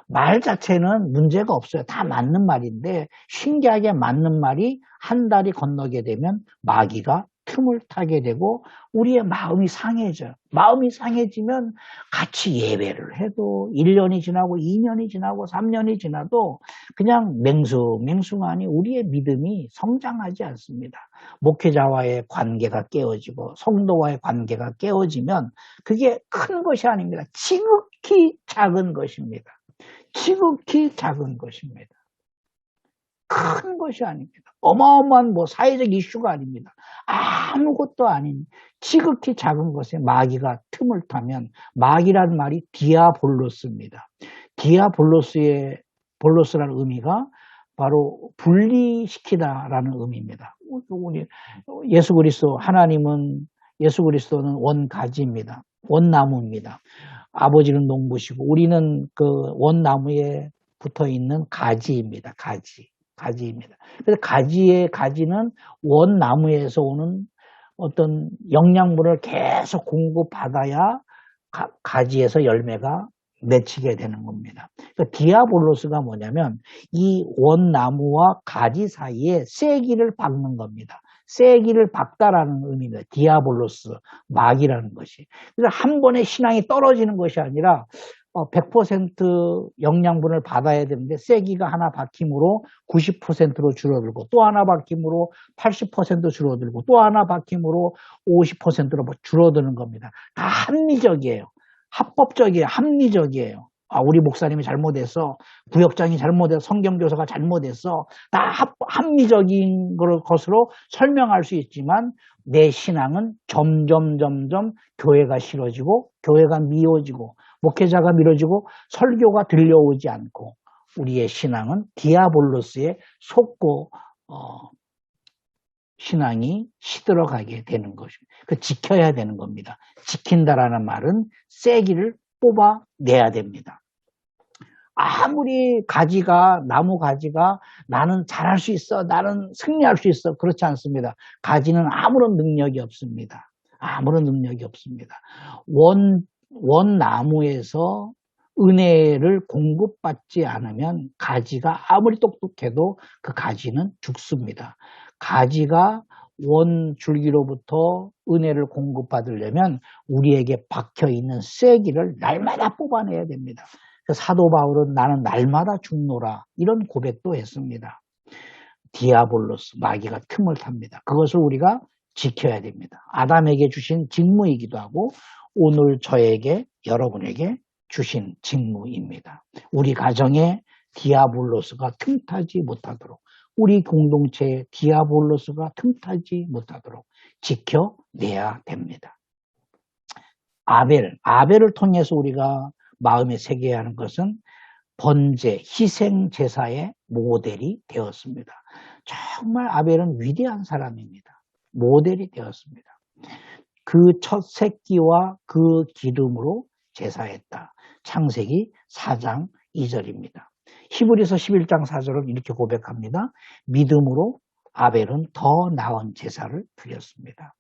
말 자체는 문제가 없어요. 다 맞는 말인데 신기하게 맞는 말이 한 달이 건너게 되면 마귀가 틈을 타게 되고 우리의 마음이 상해져요. 마음이 상해지면 같이 예배를 해도 1년이 지나고 2년이 지나고 3년이 지나도 그냥 맹숭맹숭하니 우리의 믿음이 성장하지 않습니다. 목회자와의 관계가 깨어지고 성도와의 관계가 깨어지면 그게 큰 것이 아닙니다. 지극히 작은 것입니다. 지극히 작은 것입니다. 큰 것이 아닙니다. 어마어마한 사회적 이슈가 아닙니다. 아무것도 아닌 지극히 작은 것에 마귀가 틈을 타면 마귀란 말이 디아볼로스입니다. 볼로스라는 의미가 바로 분리시키다라는 의미입니다. 예수 그리스도는 원가지입니다. 원나무입니다. 아버지는 농부시고 우리는 그 원나무에 붙어 있는 가지입니다. 가지입니다. 그래서 가지는 원나무에서 오는 어떤 영양분을 계속 공급받아야 가지에서 열매가 맺히게 되는 겁니다. 그러니까 디아볼로스가 뭐냐면 이 원나무와 가지 사이에 쐐기를 박는 겁니다. 쐐기를 박다라는 의미입니다. 디아볼로스, 마귀라는 것이. 그래서 한 번에 신앙이 떨어지는 것이 아니라 100% 영양분을 받아야 되는데 쐐기가 하나 박힘으로 90%로 줄어들고 또 하나 박힘으로 80% 줄어들고 또 하나 박힘으로 50%로 줄어드는 겁니다. 다 합리적이에요. 합법적이에요. 합리적이에요. 우리 목사님이 잘못했어. 구역장이 잘못해서 성경교사가 잘못했어. 다 합리적인 것으로 설명할 수 있지만 내 신앙은 점점 교회가 싫어지고 교회가 미워지고 목회자가 미뤄지고 설교가 들려오지 않고 우리의 신앙은 디아볼로스에 속고 신앙이 시들어가게 되는 것입니다. 지켜야 되는 겁니다. 지킨다라는 말은 쐐기를 뽑아내야 됩니다. 아무리 나무 가지가 나는 잘할 수 있어, 나는 승리할 수 있어, 그렇지 않습니다. 가지는 아무런 능력이 없습니다. 아무런 능력이 없습니다. 원나무에서 은혜를 공급받지 않으면 가지가 아무리 똑똑해도 그 가지는 죽습니다. 가지가 원 줄기로부터 은혜를 공급받으려면 우리에게 박혀있는 쐐기를 날마다 뽑아내야 됩니다. 사도 바울은 나는 날마다 죽노라 이런 고백도 했습니다. 디아볼로스, 마귀가 틈을 탑니다. 그것을 우리가 지켜야 됩니다. 아담에게 주신 직무이기도 하고 오늘 저에게 여러분에게 주신 직무입니다. 우리 가정에 디아볼로스가 틈타지 못하도록 우리 공동체에 디아볼로스가 틈타지 못하도록 지켜내야 됩니다. 아벨을 통해서 우리가 마음에 새겨야 하는 것은 번제, 희생 제사의 모델이 되었습니다. 정말 아벨은 위대한 사람입니다. 모델이 되었습니다. 그 첫 새끼와 그 기름으로 제사했다. 창세기 4장 2절입니다. 히브리서 11장 4절은 이렇게 고백합니다. 믿음으로 아벨은 더 나은 제사를 드렸습니다.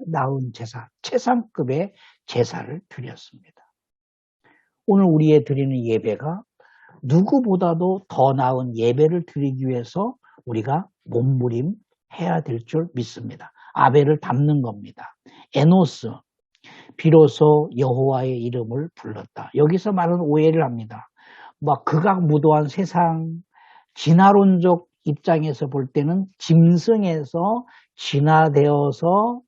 나은 제사, 최상급의 제사를 드렸습니다. 오늘 우리의 드리는 예배가 누구보다도 더 나은 예배를 드리기 위해서 우리가 몸부림해야 될 줄 믿습니다. 아벨을 담는 겁니다. 에노스, 비로소 여호와의 이름을 불렀다. 여기서 많은 오해를 합니다. 막 극악무도한 세상, 진화론적 입장에서 볼 때는 짐승에서 진화되어서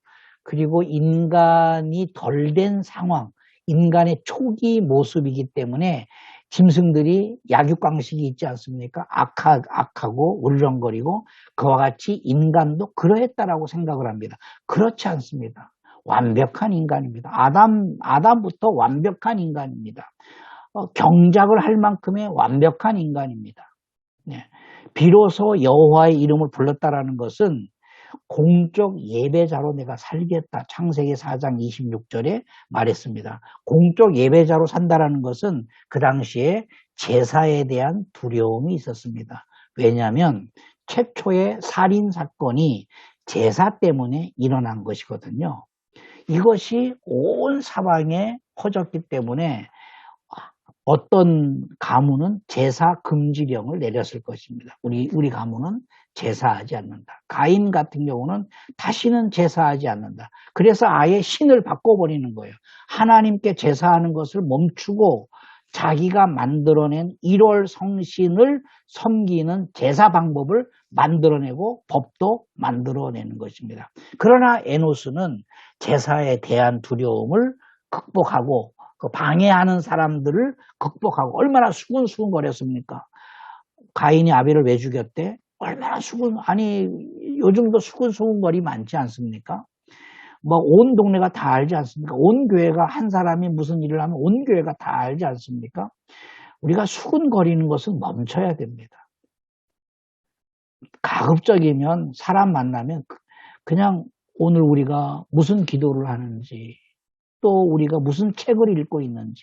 그리고 인간이 덜 된 상황, 인간의 초기 모습이기 때문에 짐승들이 약육강식이 있지 않습니까? 악하고 울렁거리고 그와 같이 인간도 그러했다라고 생각을 합니다. 그렇지 않습니다. 완벽한 인간입니다. 아담부터 완벽한 인간입니다. 경작을 할 만큼의 완벽한 인간입니다. 네. 비로소 여호와의 이름을 불렀다라는 것은 공적 예배자로 내가 살겠다. 창세기 4장 26절에 말했습니다. 공적 예배자로 산다라는 것은 그 당시에 제사에 대한 두려움이 있었습니다. 왜냐하면 최초의 살인 사건이 제사 때문에 일어난 것이거든요. 이것이 온 사방에 퍼졌기 때문에 어떤 가문은 제사 금지령을 내렸을 것입니다. 우리 가문은 제사하지 않는다. 가인 같은 경우는 다시는 제사하지 않는다. 그래서 아예 신을 바꿔버리는 거예요. 하나님께 제사하는 것을 멈추고 자기가 만들어낸 1월 성신을 섬기는 제사 방법을 만들어내고 법도 만들어내는 것입니다. 그러나 에노스는 제사에 대한 두려움을 극복하고 그 방해하는 사람들을 극복하고 얼마나 수근수근거렸습니까? 가인이 아벨을 왜 죽였대? 얼마나 아니 요즘도 수근수근거리 많지 않습니까? 뭐 온 동네가 다 알지 않습니까? 온 교회가 한 사람이 무슨 일을 하면 온 교회가 다 알지 않습니까? 우리가 수근거리는 것은 멈춰야 됩니다. 가급적이면 사람 만나면 그냥 오늘 우리가 무슨 기도를 하는지 또 우리가 무슨 책을 읽고 있는지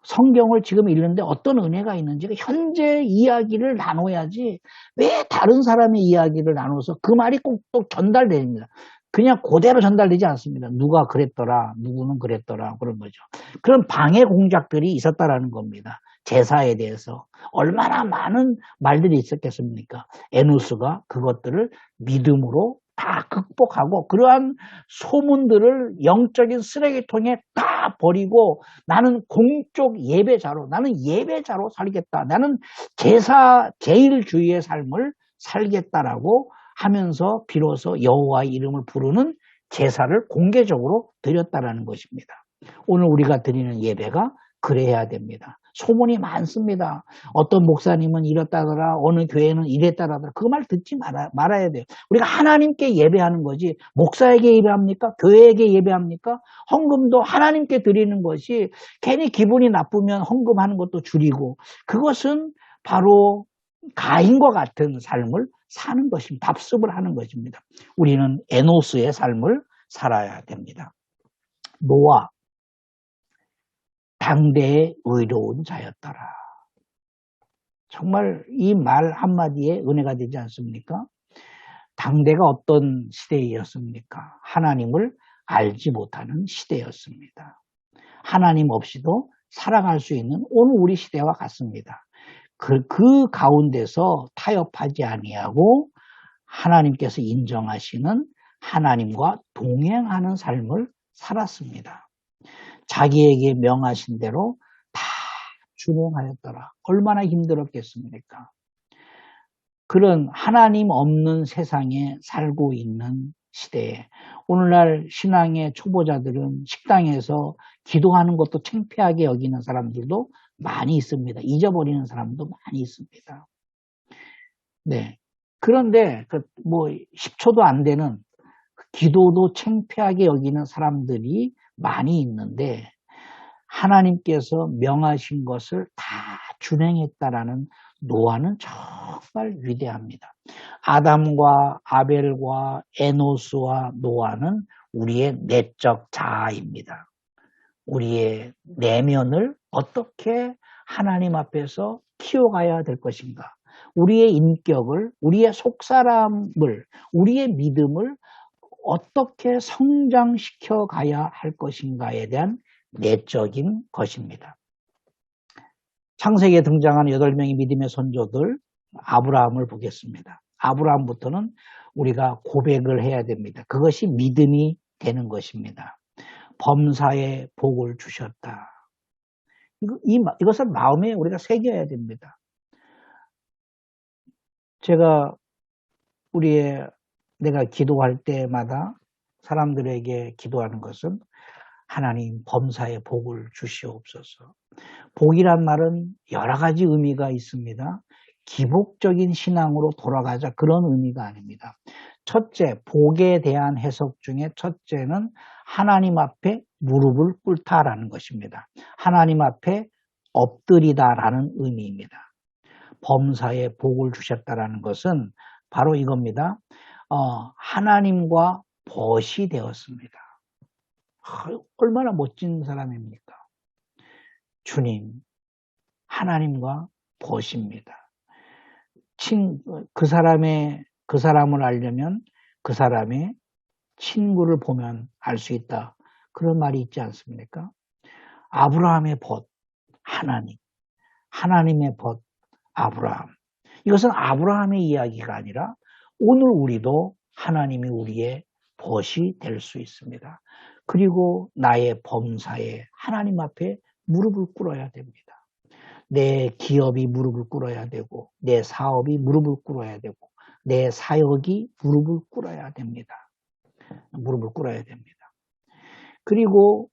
성경을 지금 읽는데 어떤 은혜가 있는지 현재 이야기를 나눠야지 왜 다른 사람의 이야기를 나눠서 그 말이 꼭 또 전달됩니다. 그냥 그대로 전달되지 않습니다. 누가 그랬더라, 누구는 그랬더라 그런 거죠. 그런 방해 공작들이 있었다라는 겁니다. 제사에 대해서 얼마나 많은 말들이 있었겠습니까? 에누스가 그것들을 믿음으로 다 극복하고 그러한 소문들을 영적인 쓰레기통에 다 버리고 나는 공적 예배자로 나는 예배자로 살겠다. 나는 제일주의의 삶을 살겠다라고 하면서 비로소 여호와의 이름을 부르는 제사를 공개적으로 드렸다라는 것입니다. 오늘 우리가 드리는 예배가 그래야 됩니다. 소문이 많습니다. 어떤 목사님은 이랬다더라, 어느 교회는 이랬다더라. 그 말 듣지 말아야 돼요. 우리가 하나님께 예배하는 거지 목사에게 예배합니까? 교회에게 예배합니까? 헌금도 하나님께 드리는 것이 괜히 기분이 나쁘면 헌금하는 것도 줄이고 그것은 바로 가인과 같은 삶을 사는 것입니다. 답습을 하는 것입니다. 우리는 에노스의 삶을 살아야 됩니다. 노아, 당대의 의로운 자였더라. 정말 이 말 한마디에 은혜가 되지 않습니까? 당대가 어떤 시대였습니까? 하나님을 알지 못하는 시대였습니다. 하나님 없이도 살아갈 수 있는 오늘 우리 시대와 같습니다. 그 가운데서 타협하지 아니하고 하나님께서 인정하시는 하나님과 동행하는 삶을 살았습니다. 자기에게 명하신 대로 다 준행하였더라. 얼마나 힘들었겠습니까? 그런 하나님 없는 세상에 살고 있는 시대에 오늘날 신앙의 초보자들은 식당에서 기도하는 것도 창피하게 여기는 사람들도 많이 있습니다. 잊어버리는 사람도 많이 있습니다. 네. 그런데 뭐 10초도 안 되는 기도도 창피하게 여기는 사람들이 많이 있는데 하나님께서 명하신 것을 다 준행했다라는 노아는 정말 위대합니다. 아담과 아벨과 에노스와 노아는 우리의 내적 자아입니다. 우리의 내면을 어떻게 하나님 앞에서 키워가야 될 것인가? 우리의 인격을, 우리의 속사람을, 우리의 믿음을 어떻게 성장시켜 가야 할 것인가에 대한 내적인 것입니다. 창세기에 등장한 8명의 믿음의 선조들 아브라함을 보겠습니다. 아브라함부터는 우리가 고백을 해야 됩니다. 그것이 믿음이 되는 것입니다. 범사에 복을 주셨다. 이것을 마음에 우리가 새겨야 됩니다. 제가 내가 기도할 때마다 사람들에게 기도하는 것은 하나님 범사에 복을 주시옵소서. 복이란 말은 여러 가지 의미가 있습니다. 기복적인 신앙으로 돌아가자 그런 의미가 아닙니다. 첫째, 복에 대한 해석 중에 첫째는 하나님 앞에 무릎을 꿇다라는 것입니다. 하나님 앞에 엎드리다라는 의미입니다. 범사에 복을 주셨다라는 것은 바로 이겁니다. 하나님과 벗이 되었습니다. 얼마나 멋진 사람입니까? 주님, 하나님과 벗입니다. 그 사람을 알려면 그 사람의 친구를 보면 알 수 있다. 그런 말이 있지 않습니까? 아브라함의 벗, 하나님. 하나님의 벗, 아브라함. 이것은 아브라함의 이야기가 아니라 오늘 우리도 하나님이 우리의 벗이 될 수 있습니다. 그리고 나의 범사에 하나님 앞에 무릎을 꿇어야 됩니다. 내 기업이 무릎을 꿇어야 되고 내 사업이 무릎을 꿇어야 되고 내 사역이 무릎을 꿇어야 됩니다. 무릎을 꿇어야 됩니다. 그리고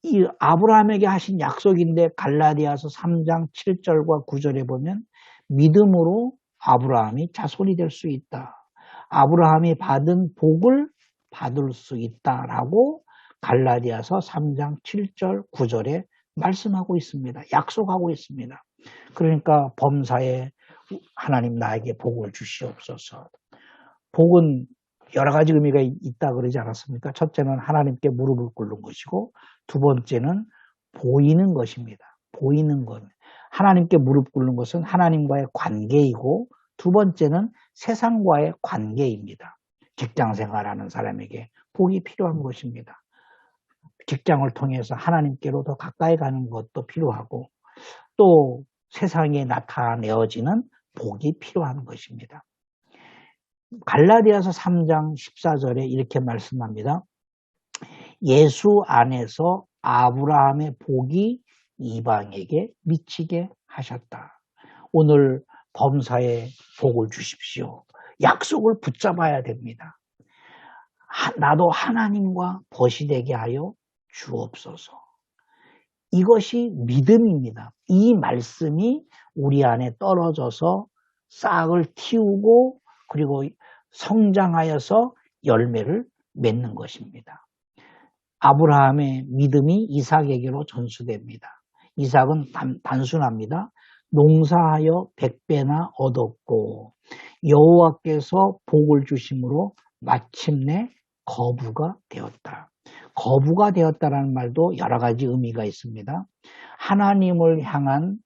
이 아브라함에게 하신 약속인데 갈라디아서 3장 7절과 9절에 보면 믿음으로 아브라함이 자손이 될 수 있다. 아브라함이 받은 복을 받을 수 있다라고 갈라디아서 3장 7절 9절에 말씀하고 있습니다. 약속하고 있습니다. 그러니까 범사에 하나님 나에게 복을 주시옵소서. 복은 여러 가지 의미가 있다 그러지 않았습니까? 첫째는 하나님께 무릎을 꿇는 것이고 두 번째는 보이는 것입니다. 보이는 것. 하나님께 무릎 꿇는 것은 하나님과의 관계이고 두 번째는 세상과의 관계입니다. 직장 생활하는 사람에게 복이 필요한 것입니다. 직장을 통해서 하나님께로 더 가까이 가는 것도 필요하고 또 세상에 나타내어지는 복이 필요한 것입니다. 갈라디아서 3장 14절에 이렇게 말씀합니다. 예수 안에서 아브라함의 복이 이방에게 미치게 하셨다. 오늘 범사에 복을 주십시오. 약속을 붙잡아야 됩니다. 나도 하나님과 벗이 되게 하여 주옵소서. 이것이 믿음입니다. 이 말씀이 우리 안에 떨어져서 싹을 틔우고 그리고 성장하여서 열매를 맺는 것입니다. 아브라함의 믿음이 이삭에게로 전수됩니다. 이삭은 단순합니다. 농사하여 100배나 얻었고 여호와께서 복을 주심으로 마침내 거부가 되었다. 거부가 되었다라는 말도 여러 가지 의미가 있습니다. 하나님을 향한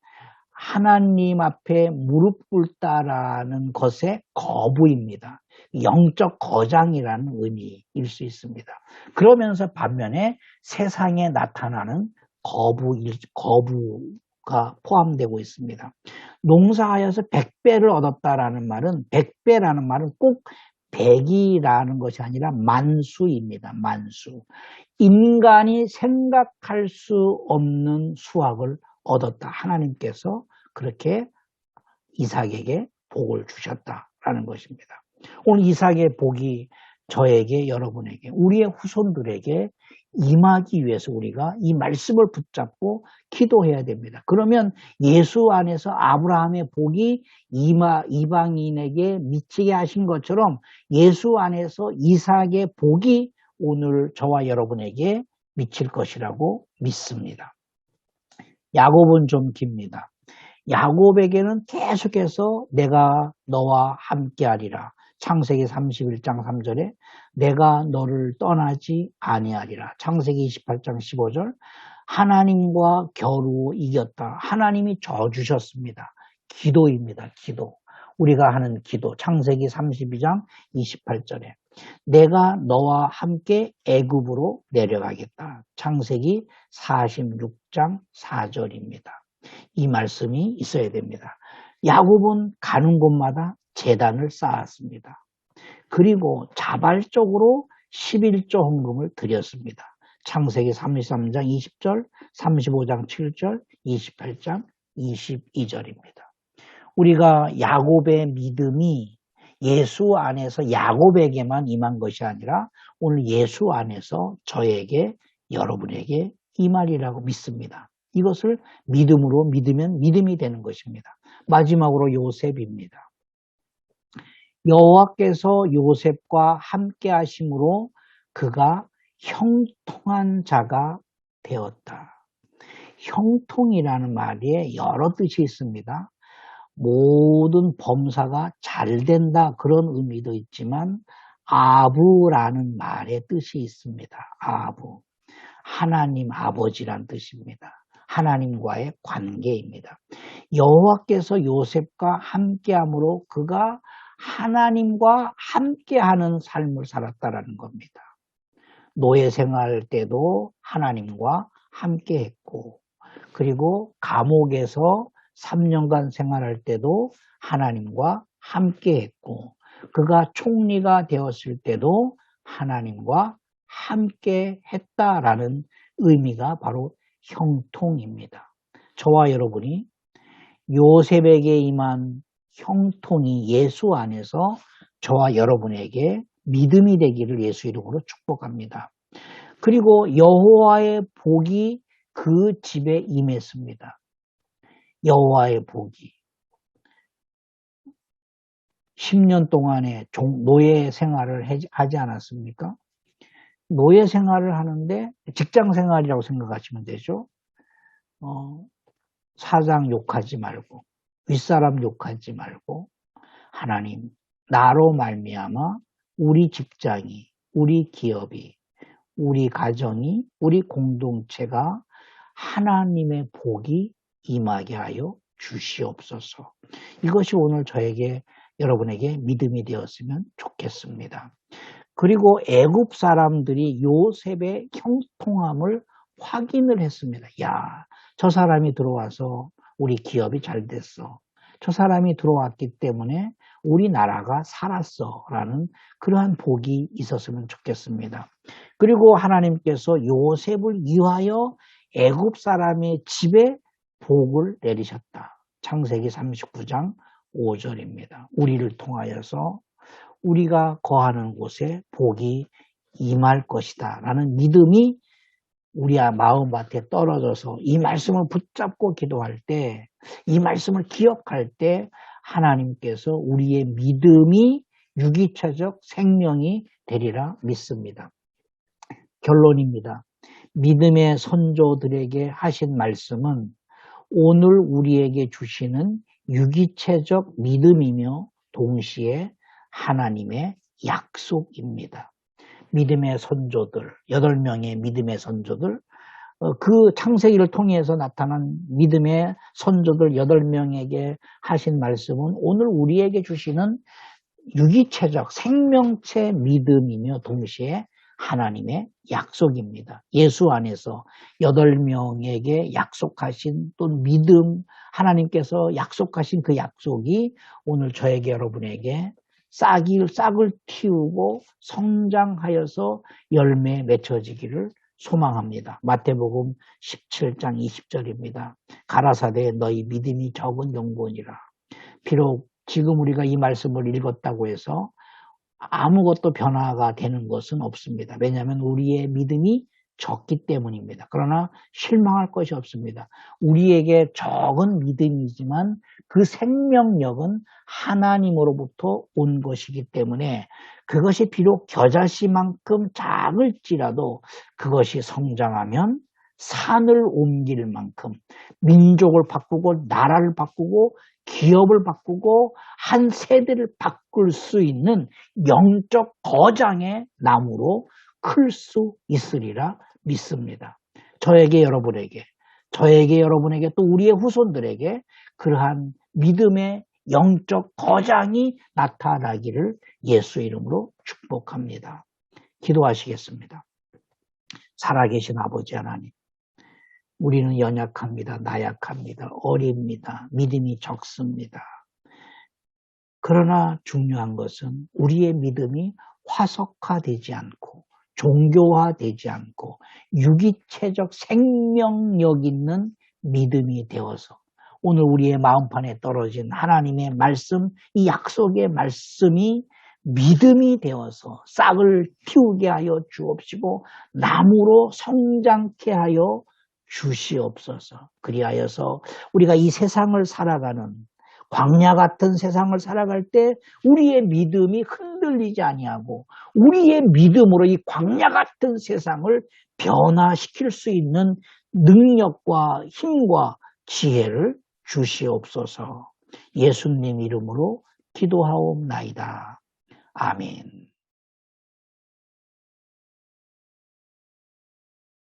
하나님 앞에 무릎 꿇다라는 것의 거부입니다. 영적 거장이라는 의미일 수 있습니다. 그러면서 반면에 세상에 나타나는 거부가 포함되고 있습니다. 농사하여서 100배를 얻었다라는 말은 100배라는 말은 꼭 100이라는 것이 아니라 만수입니다. 만수. 인간이 생각할 수 없는 수확을 얻었다. 하나님께서 그렇게 이삭에게 복을 주셨다라는 것입니다. 오늘 이삭의 복이 저에게 여러분에게 우리의 후손들에게 임하기 위해서 우리가 이 말씀을 붙잡고 기도해야 됩니다. 그러면 예수 안에서 아브라함의 복이 이방인에게 미치게 하신 것처럼 예수 안에서 이삭의 복이 오늘 저와 여러분에게 미칠 것이라고 믿습니다. 야곱은 좀 깁니다. 야곱에게는 계속해서 내가 너와 함께하리라. 창세기 31장 3절에 내가 너를 떠나지 아니하리라. 창세기 28장 15절 하나님과 겨루 이겼다. 하나님이 져 주셨습니다. 기도입니다. 기도. 우리가 하는 기도. 창세기 32장 28절에 내가 너와 함께 애굽으로 내려가겠다. 창세기 46장 4절입니다. 이 말씀이 있어야 됩니다. 야곱은 가는 곳마다 제단을 쌓았습니다. 그리고 자발적으로 11조 헌금을 드렸습니다. 창세기 33장 20절, 35장 7절, 28장 22절입니다. 우리가 야곱의 믿음이 예수 안에서 야곱에게만 임한 것이 아니라 오늘 예수 안에서 저에게, 여러분에게 임하리라고 믿습니다. 이것을 믿음으로 믿으면 믿음이 되는 것입니다. 마지막으로 요셉입니다. 여호와께서 요셉과 함께 하심으로 그가 형통한 자가 되었다. 형통이라는 말에 여러 뜻이 있습니다. 모든 범사가 잘 된다 그런 의미도 있지만 아부라는 말의 뜻이 있습니다. 아부. 하나님 아버지란 뜻입니다. 하나님과의 관계입니다. 여호와께서 요셉과 함께함으로 그가 하나님과 함께하는 삶을 살았다라는 겁니다. 노예 생활 때도 하나님과 함께했고, 그리고 감옥에서 3년간 생활할 때도 하나님과 함께했고, 그가 총리가 되었을 때도 하나님과 함께했다라는 의미가 바로 형통입니다. 저와 여러분이 요셉에게 임한 형통이 예수 안에서 저와 여러분에게 믿음이 되기를 예수 이름으로 축복합니다. 그리고 여호와의 복이 그 집에 임했습니다. 여호와의 복이 10년 동안의 노예 생활을 하지 않았습니까? 노예 생활을 하는데 직장 생활이라고 생각하시면 되죠. 사장 욕하지 말고 윗사람 욕하지 말고 하나님 나로 말미암아 우리 직장이, 우리 기업이, 우리 가정이, 우리 공동체가 하나님의 복이 임하게 하여 주시옵소서. 이것이 오늘 저에게 여러분에게 믿음이 되었으면 좋겠습니다. 그리고 애굽 사람들이 요셉의 형통함을 확인을 했습니다. 야, 저 사람이 들어와서 우리 기업이 잘 됐어. 저 사람이 들어왔기 때문에 우리나라가 살았어 라는 그러한 복이 있었으면 좋겠습니다. 그리고 하나님께서 요셉을 위하여 애굽 사람의 집에 복을 내리셨다. 창세기 39장 5절입니다. 우리를 통하여서 우리가 거하는 곳에 복이 임할 것이다 라는 믿음이 우리 마음밭에 떨어져서 이 말씀을 붙잡고 기도할 때, 이 말씀을 기억할 때 하나님께서 우리의 믿음이 유기체적 생명이 되리라 믿습니다. 결론입니다. 믿음의 선조들에게 하신 말씀은 오늘 우리에게 주시는 유기체적 믿음이며 동시에 하나님의 약속입니다. 믿음의 선조들, 8명의 믿음의 선조들, 그 창세기를 통해서 나타난 믿음의 선조들 8명에게 하신 말씀은 오늘 우리에게 주시는 유기체적 생명체 믿음이며 동시에 하나님의 약속입니다. 예수 안에서 8명에게 약속하신 또 믿음, 하나님께서 약속하신 그 약속이 오늘 저에게 여러분에게 싹을 틔우고 성장하여서 열매 맺혀지기를 소망합니다. 마태복음 17장 20절입니다. 가라사대 너희 믿음이 적은 영혼이라. 비록 지금 우리가 이 말씀을 읽었다고 해서 아무것도 변화가 되는 것은 없습니다. 왜냐하면 우리의 믿음이 적기 때문입니다. 그러나 실망할 것이 없습니다. 우리에게 적은 믿음이지만 그 생명력은 하나님으로부터 온 것이기 때문에 그것이 비록 겨자씨만큼 작을지라도 그것이 성장하면 산을 옮길 만큼 민족을 바꾸고 나라를 바꾸고 기업을 바꾸고 한 세대를 바꿀 수 있는 영적 거장의 나무로 클 수 있으리라 믿습니다. 저에게 여러분에게 또 우리의 후손들에게 그러한 믿음의 영적 거장이 나타나기를 예수 이름으로 축복합니다. 기도하시겠습니다. 살아계신 아버지 하나님, 우리는 연약합니다. 나약합니다. 어립니다. 믿음이 적습니다. 그러나 중요한 것은 우리의 믿음이 화석화되지 않고 종교화되지 않고 유기체적 생명력 있는 믿음이 되어서 오늘 우리의 마음판에 떨어진 하나님의 말씀, 이 약속의 말씀이 믿음이 되어서 싹을 틔우게 하여 주옵시고 나무로 성장케 하여 주시옵소서. 그리하여서 우리가 이 세상을 살아가는 광야 같은 세상을 살아갈 때 우리의 믿음이 흔들리지 아니하고 우리의 믿음으로 이 광야 같은 세상을 변화시킬 수 있는 능력과 힘과 지혜를 주시옵소서. 예수님 이름으로 기도하옵나이다. 아멘.